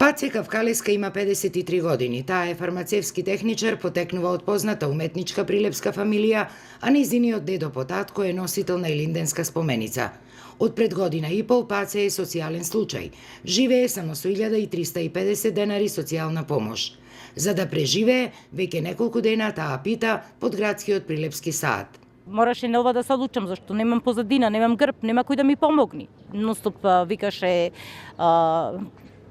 Паце Кавкалеска има 53 години. Таа е фармацевски техничар, потекнува од позната уметничка прилепска фамилија, а нејзиниот дедо по татко е носител на илинденска споменица. Од пред година и пол Паце е социјален случај. Живее само со 1350 денари социјална помош. За да преживее, веќе неколку дена таа пита под градскиот прилепски сад. Мораше на ова да се одлучам, зашто немам позадина, немам грб, нема кој да ми помогне. Ностоп викаше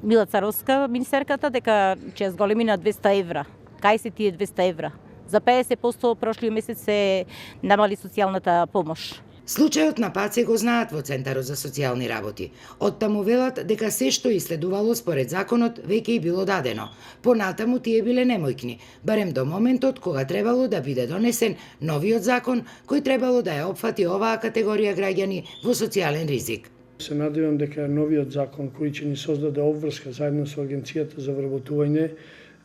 Мила Царовска, министерката, дека ќе зголеми на 200 евра. Кај се тие 200 евра? За 50% прошлиот месец се намали социјалната помош. Случајот на Паце го знаат во Центарот за социјални работи. Оттаму велат дека се што иследувало според законот веќе и било дадено. Понатаму тие биле немојкни, барем до моментот кога требало да биде донесен новиот закон кој требало да ја опфати оваа категорија граѓани во социјален ризик. Се надевам дека новиот закон кој ќе ни создаде обврска заедно со Агенцијата за вработување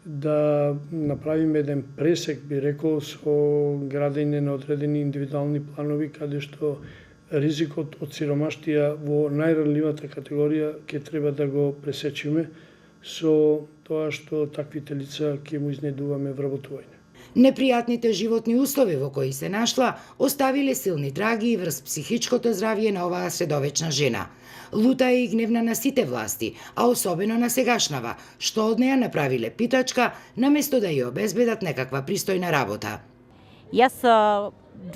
да направиме еден пресек, би рекол, со градење на одредени индивидуални планови каде што ризикот од сиромаштија во најранливата категорија ќе треба да го пресечиме со тоа што таквите лица ќе му изнедуваме вработување. Непријатните животни услови во кои се нашла оставиле силни траги и врз психичкото здравје на оваа средовечна жена. Лута е и гневна на сите власти, а особено на сегашнава, што од неја направиле питачка наместо да ја обезбедат некаква пристојна работа. Јас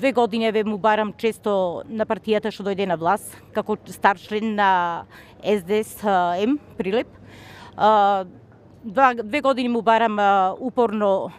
2 години ве му барам често на партијата што дојде на власт, како стар член на СДСМ Прилеп. 2 години му барам упорно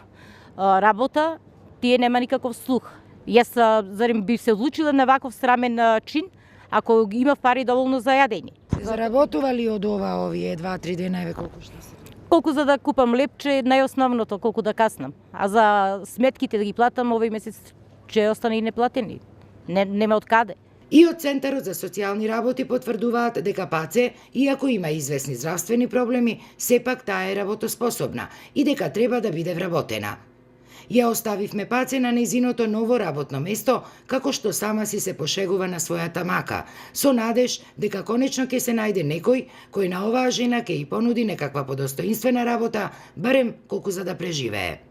работа, тие нема никаков слух. Јас зарем би се одлучила на ваков срамен чин, ако има пари доволно за јадење. Заработува ли од овие 2-3 дена, еве колку што се? Колку за да купам лепче, најосновното, колку да каснам. А за сметките да ги платам овој месец ќе остане и неплатени. Нема од каде. И од Центарот за социјални работи потврдуваат дека Паце, иако има известни здравствени проблеми, сепак таа е работоспособна и дека треба да биде вработена. Ја оставивме Паце на нејзиното ново работно место, како што сама си се пошегува на својата мака, со надеж дека конечно ќе се најде некој кој на оваа жена ќе ја понуди некаква подостоинствена работа, барем колку за да преживее.